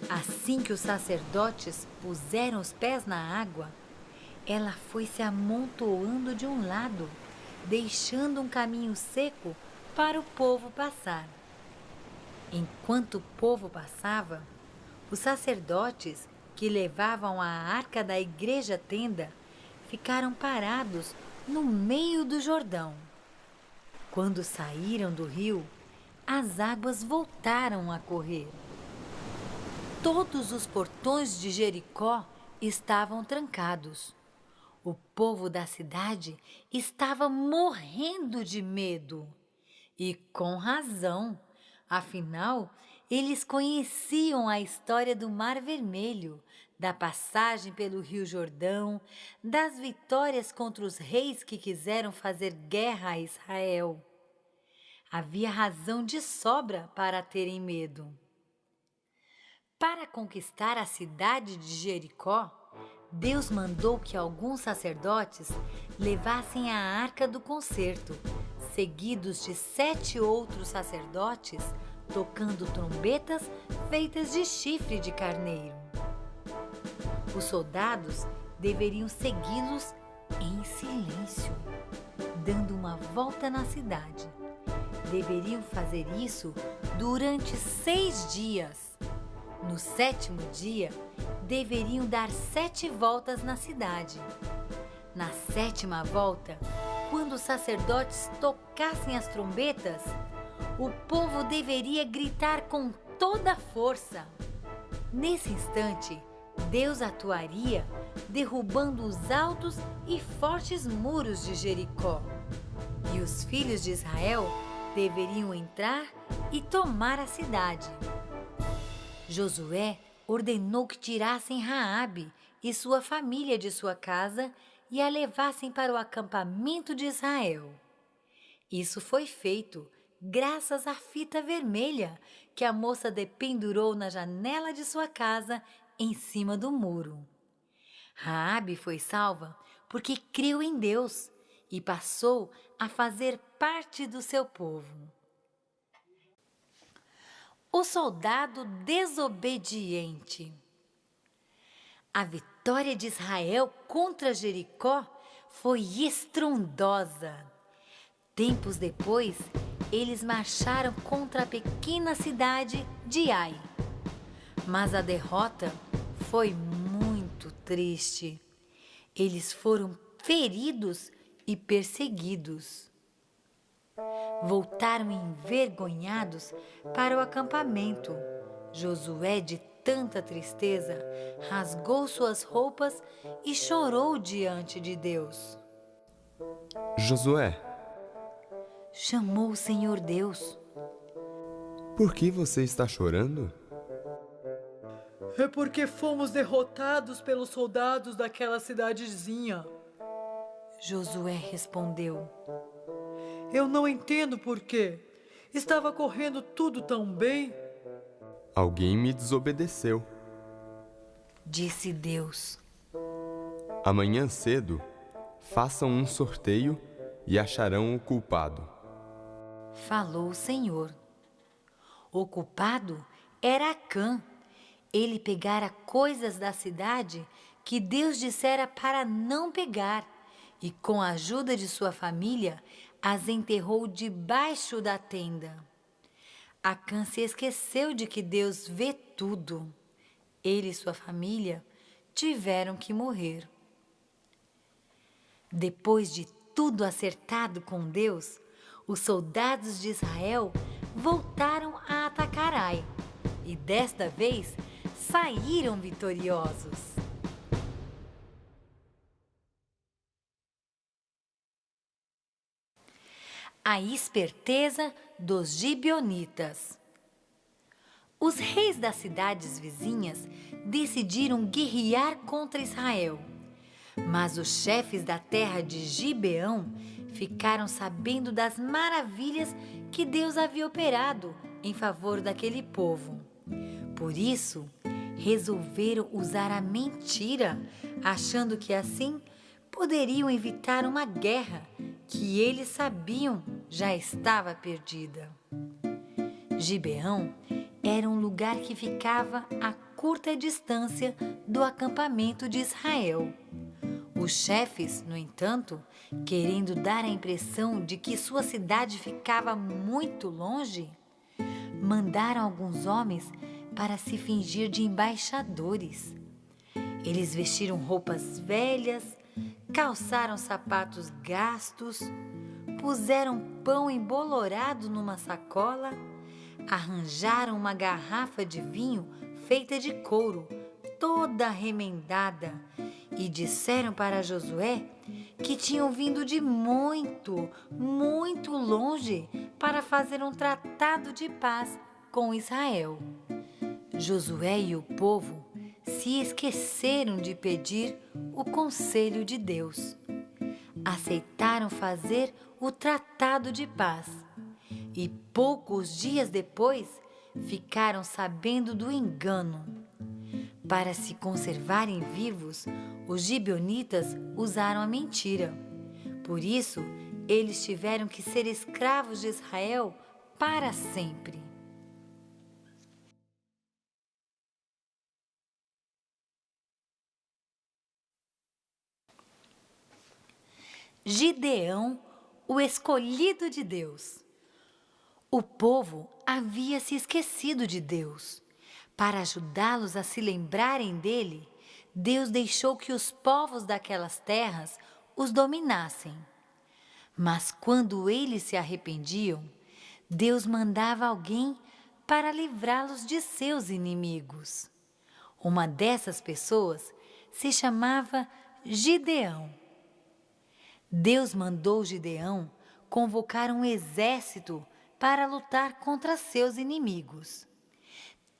Assim que os sacerdotes puseram os pés na água, ela foi se amontoando de um lado, deixando um caminho seco para o povo passar. Enquanto o povo passava, os sacerdotes que levavam a arca da igreja-tenda ficaram parados no meio do Jordão. Quando saíram do rio, as águas voltaram a correr. Todos os portões de Jericó estavam trancados. O povo da cidade estava morrendo de medo. E com razão, afinal, eles conheciam a história do Mar Vermelho, da passagem pelo Rio Jordão, das vitórias contra os reis que quiseram fazer guerra a Israel. Havia razão de sobra para terem medo. Para conquistar a cidade de Jericó, Deus mandou que alguns sacerdotes levassem a arca do concerto, seguidos de 7 outros sacerdotes tocando trombetas feitas de chifre de carneiro. Os soldados deveriam segui-los em silêncio, dando uma volta na cidade. Deveriam fazer isso durante 6 dias. No 7º dia, deveriam dar 7 voltas na cidade. Na 7ª volta, quando os sacerdotes tocassem as trombetas, o povo deveria gritar com toda a força. Nesse instante, Deus atuaria, derrubando os altos e fortes muros de Jericó. E os filhos de Israel deveriam entrar e tomar a cidade. Josué ordenou que tirassem Raabe e sua família de sua casa e a levassem para o acampamento de Israel. Isso foi feito graças à fita vermelha que a moça dependurou na janela de sua casa em cima do muro. Raabe foi salva porque creu em Deus e passou a fazer parte do seu povo. O soldado desobediente. A vitória de Israel contra Jericó foi estrondosa. Tempos depois, eles marcharam contra a pequena cidade de Ai. Mas a derrota foi muito triste. Eles foram feridos e perseguidos. Voltaram envergonhados para o acampamento. Josué, de tanta tristeza, rasgou suas roupas e chorou diante de Deus. Josué, Chamou o Senhor Deus. por que você está chorando? É porque fomos derrotados pelos soldados daquela cidadezinha. Josué respondeu. Eu não entendo por quê. Estava correndo tudo tão bem. Alguém me desobedeceu. Disse Deus. Amanhã cedo, façam um sorteio e acharão o culpado. Falou o Senhor. O culpado era Acã. Ele pegara coisas da cidade que Deus dissera para não pegar e, com a ajuda de sua família, as enterrou debaixo da tenda. Acã se esqueceu de que Deus vê tudo. Ele e sua família tiveram que morrer. Depois de tudo acertado com Deus, os soldados de Israel voltaram a atacar Ai e desta vez saíram vitoriosos. A esperteza dos gibeonitas. Os reis das cidades vizinhas decidiram guerrear contra Israel. Mas os chefes da terra de Gibeão ficaram sabendo das maravilhas que Deus havia operado em favor daquele povo. Por isso, resolveram usar a mentira, achando que assim poderiam evitar uma guerra que eles sabiam já estava perdida. Gibeão era um lugar que ficava a curta distância do acampamento de Israel. Os chefes, no entanto, querendo dar a impressão de que sua cidade ficava muito longe, mandaram alguns homens para se fingir de embaixadores. Eles vestiram roupas velhas, calçaram sapatos gastos, puseram pão embolorado numa sacola, arranjaram uma garrafa de vinho feita de couro, toda remendada, e disseram para Josué que tinham vindo de muito, muito longe para fazer um tratado de paz com Israel. Josué e o povo se esqueceram de pedir o conselho de Deus. Aceitaram fazer o tratado de paz e poucos dias depois ficaram sabendo do engano. Para se conservarem vivos, os gibeonitas usaram a mentira. Por isso, eles tiveram que ser escravos de Israel para sempre. Gideão, o escolhido de Deus. O povo havia se esquecido de Deus. Para ajudá-los a se lembrarem dele, Deus deixou que os povos daquelas terras os dominassem. Mas quando eles se arrependiam, Deus mandava alguém para livrá-los de seus inimigos. Uma dessas pessoas se chamava Gideão. Deus mandou Gideão convocar um exército para lutar contra seus inimigos.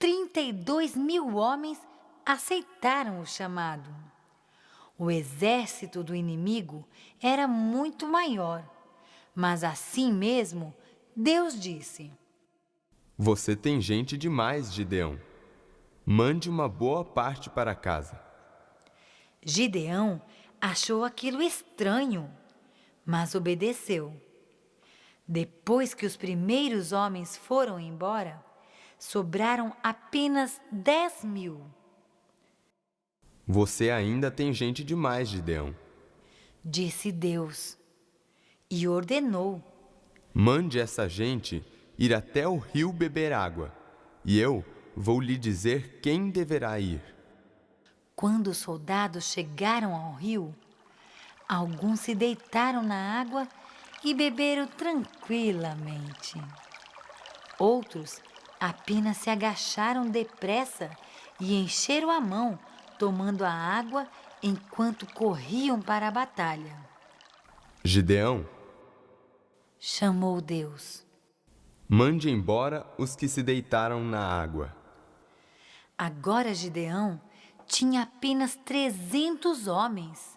32.000 homens aceitaram o chamado. O exército do inimigo era muito maior, mas assim mesmo Deus disse: Você tem gente demais, Gideão. Mande uma boa parte para casa. Gideão achou aquilo estranho, mas obedeceu. Depois que os primeiros homens foram embora, sobraram apenas 10.000. Você ainda tem gente demais, Gideão. Disse Deus, e ordenou: Mande essa gente ir até o rio beber água, e eu vou lhe dizer quem deverá ir. Quando os soldados chegaram ao rio, alguns se deitaram na água e beberam tranquilamente. Outros apenas se agacharam depressa e encheram a mão, tomando a água enquanto corriam para a batalha. Gideão, Chamou Deus. mande embora os que se deitaram na água. Agora Gideão tinha apenas 300 homens.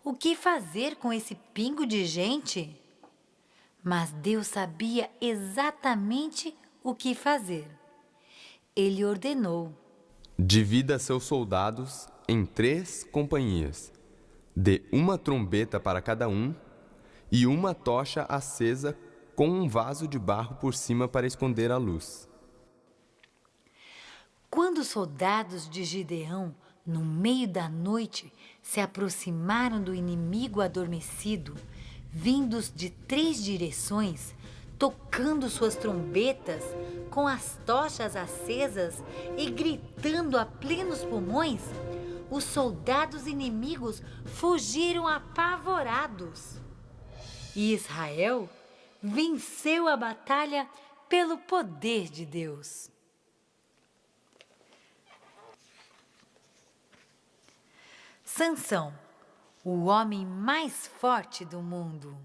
O que fazer com esse pingo de gente? Mas Deus sabia exatamente o que fazer. Ele ordenou: Divida seus soldados em 3 companhias. Dê uma trombeta para cada um e uma tocha acesa com um vaso de barro por cima para esconder a luz. Quando os soldados de Gideão, no meio da noite, se aproximaram do inimigo adormecido, vindos de 3 direções, tocando suas trombetas, com as tochas acesas e gritando a plenos pulmões, os soldados inimigos fugiram apavorados. E Israel venceu a batalha pelo poder de Deus. Sansão, o homem mais forte do mundo.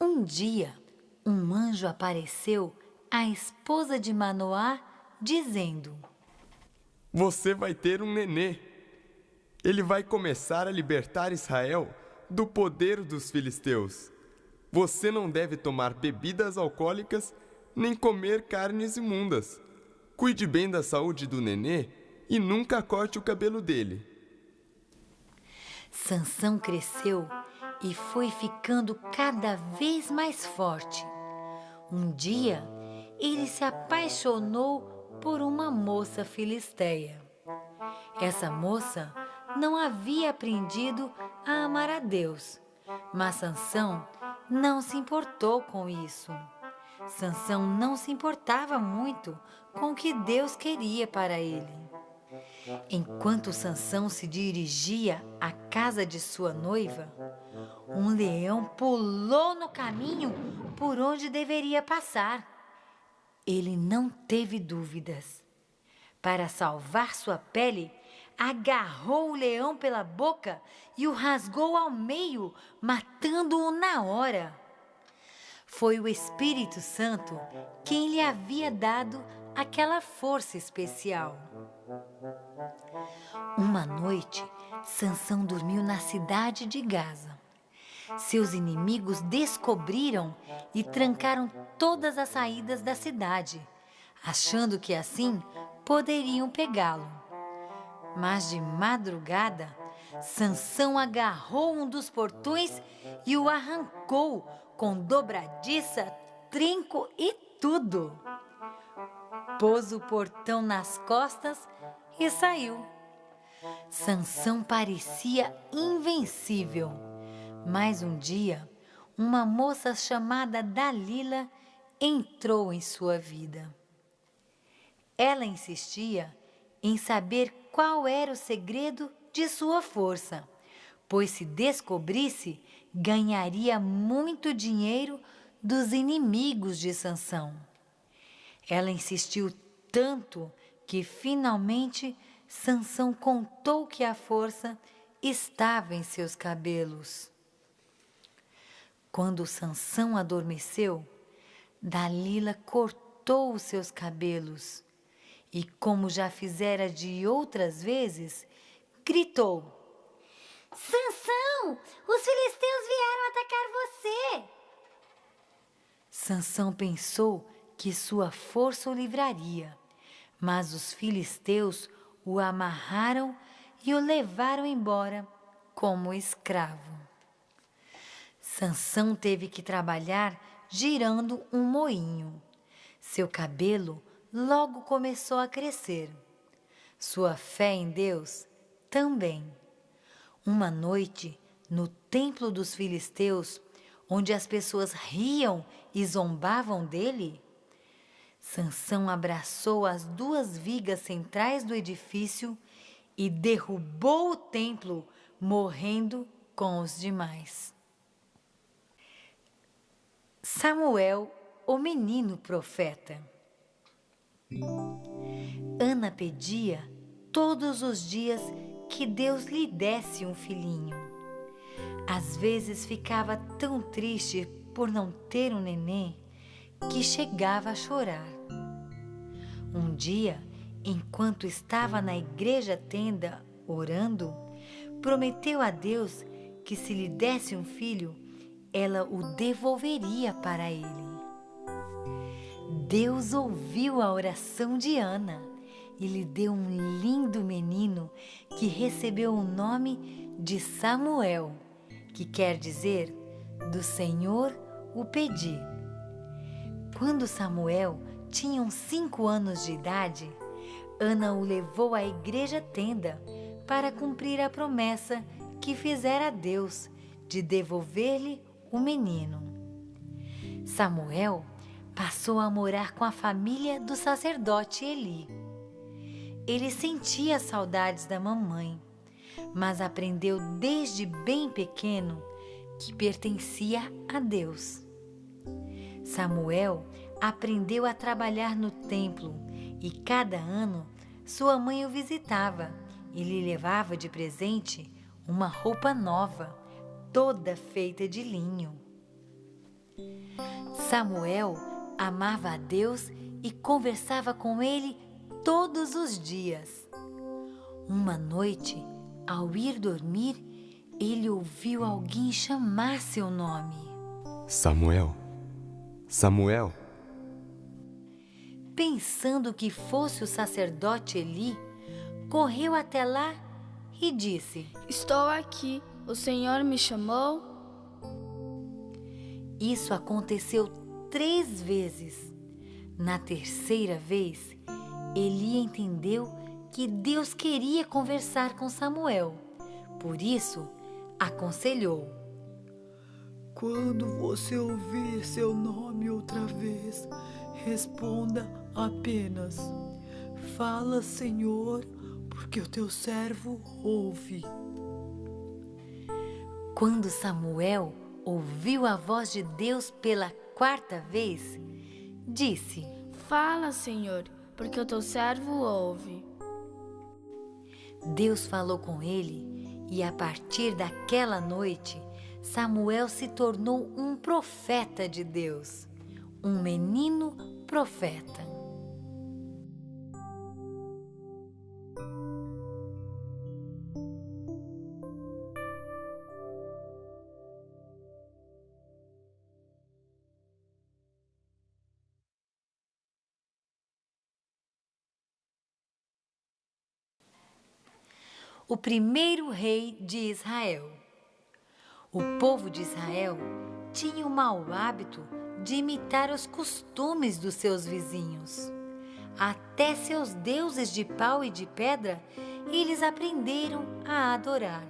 Um dia, um anjo apareceu à esposa de Manoá, dizendo: Você vai ter um nenê. Ele vai começar a libertar Israel do poder dos filisteus. Você não deve tomar bebidas alcoólicas nem comer carnes imundas. Cuide bem da saúde do nenê e nunca corte o cabelo dele. Sansão cresceu e foi ficando cada vez mais forte. Um dia, ele se apaixonou por uma moça filisteia. Essa moça não havia aprendido a amar a Deus, mas Sansão não se importou com isso. Sansão não se importava muito com o que Deus queria para ele. Enquanto Sansão se dirigia à casa de sua noiva, um leão pulou no caminho por onde deveria passar. Ele não teve dúvidas. Para salvar sua pele, agarrou o leão pela boca e o rasgou ao meio, matando-o na hora. Foi o Espírito Santo quem lhe havia dado aquela força especial. Uma noite, Sansão dormiu na cidade de Gaza. Seus inimigos descobriram e trancaram todas as saídas da cidade, achando que assim poderiam pegá-lo. Mas de madrugada, Sansão agarrou um dos portões e o arrancou com dobradiça, trinco e tudo. Pôs o portão nas costas e saiu. Sansão parecia invencível. Mas um dia, uma moça chamada Dalila entrou em sua vida. Ela insistia em saber qual era o segredo de sua força, pois se descobrisse, ganharia muito dinheiro dos inimigos de Sansão. Ela insistiu tanto que finalmente Sansão contou que a força estava em seus cabelos. Quando Sansão adormeceu, Dalila cortou os seus cabelos e, como já fizera de outras vezes, gritou: Sansão, os filisteus vieram atacar você! Sansão pensou que sua força o livraria, mas os filisteus o amarraram e o levaram embora como escravo. Sansão teve que trabalhar girando um moinho. Seu cabelo logo começou a crescer. Sua fé em Deus também. Uma noite, no templo dos filisteus, onde as pessoas riam e zombavam dele, Sansão abraçou as duas vigas centrais do edifício e derrubou o templo, morrendo com os demais. Samuel, o menino profeta. Ana pedia todos os dias que Deus lhe desse um filhinho. Às vezes ficava tão triste por não ter um nenê que chegava a chorar. Um dia, enquanto estava na igreja tenda orando, prometeu a Deus que se lhe desse um filho, ela o devolveria para ele. Deus ouviu a oração de Ana e lhe deu um lindo menino que recebeu o nome de Samuel, que quer dizer, do Senhor o pedi. Quando Samuel tinha uns 5 anos de idade, Ana o levou à igreja tenda para cumprir a promessa que fizera a Deus de devolver-lhe o menino. Samuel passou a morar com a família do sacerdote Eli. Ele sentia saudades da mamãe, mas aprendeu desde bem pequeno que pertencia a Deus. Samuel aprendeu a trabalhar no templo e cada ano sua mãe o visitava e lhe levava de presente uma roupa nova, toda feita de linho. Samuel amava a Deus e conversava com ele todos os dias. Uma noite, ao ir dormir, ele ouviu alguém chamar seu nome. Samuel, Samuel. Pensando que fosse o sacerdote Eli, correu até lá e disse: Estou aqui, o Senhor me chamou? Isso aconteceu 3 vezes. Na terceira vez, Eli entendeu que Deus queria conversar com Samuel. Por isso, aconselhou: Quando você ouvir seu nome outra vez, responda apenas: Fala, Senhor, porque o teu servo ouve. Quando Samuel ouviu a voz de Deus pela quarta vez, disse: Fala, Senhor, porque o teu servo ouve. Deus falou com ele e a partir daquela noite, Samuel se tornou um profeta de Deus, um menino profeta. O primeiro rei de Israel. O povo de Israel tinha o mau hábito de imitar os costumes dos seus vizinhos. Até seus deuses de pau e de pedra eles aprenderam a adorar.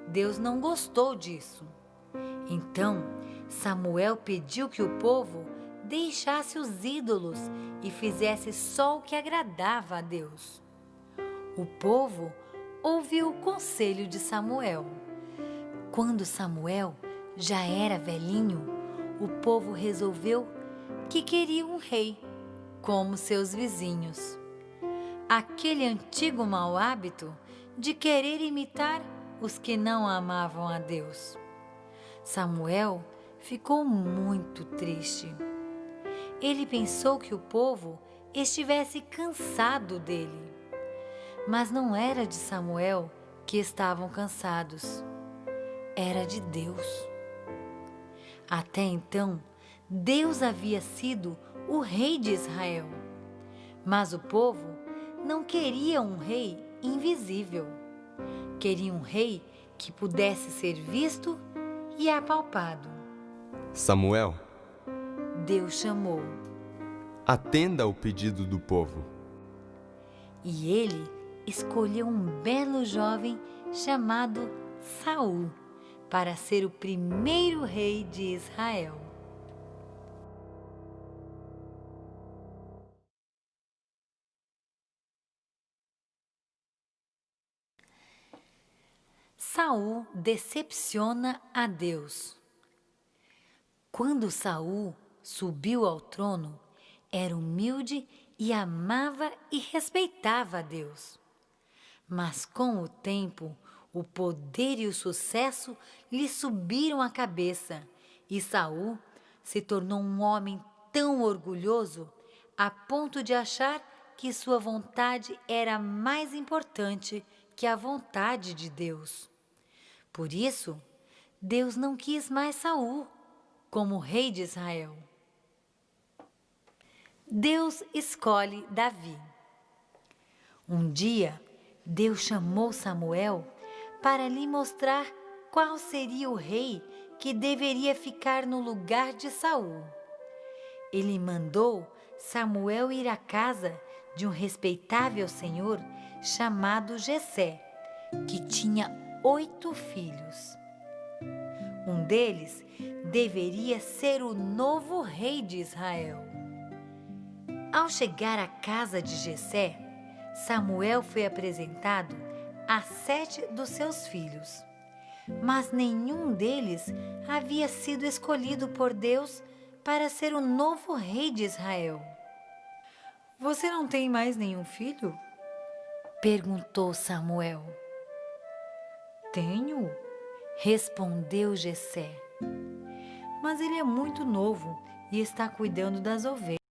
Deus não gostou disso. Então, Samuel pediu que o povo deixasse os ídolos e fizesse só o que agradava a Deus. O povo ouviu o conselho de Samuel. Quando Samuel já era velhinho, o povo resolveu que queria um rei, como seus vizinhos. Aquele antigo mau hábito de querer imitar os que não amavam a Deus. Samuel ficou muito triste. Ele pensou que o povo estivesse cansado dele. Mas não era de Samuel que estavam cansados, era de Deus. Até então, Deus havia sido o rei de Israel, mas o povo não queria um rei invisível. Queria um rei que pudesse ser visto e apalpado. Samuel, Deus chamou, atenda ao pedido do povo. e ele escolheu um belo jovem chamado Saul para ser o primeiro rei de Israel. Saul decepciona a Deus. Quando Saul subiu ao trono, era humilde e amava e respeitava a Deus. Mas com o tempo, o poder e o sucesso lhe subiram à cabeça e Saul se tornou um homem tão orgulhoso a ponto de achar que sua vontade era mais importante que a vontade de Deus. Por isso, Deus não quis mais Saul como rei de Israel. Deus escolhe Davi. Um dia, Deus chamou Samuel para lhe mostrar qual seria o rei que deveria ficar no lugar de Saul. Ele mandou Samuel ir à casa de um respeitável senhor chamado Jessé, que tinha 8 filhos. Um deles deveria ser o novo rei de Israel. Ao chegar à casa de Jessé, Samuel foi apresentado a 7 dos seus filhos, mas nenhum deles havia sido escolhido por Deus para ser o novo rei de Israel. Você não tem mais nenhum filho? Perguntou Samuel. Tenho, Respondeu Jessé. mas ele é muito novo e está cuidando das ovelhas.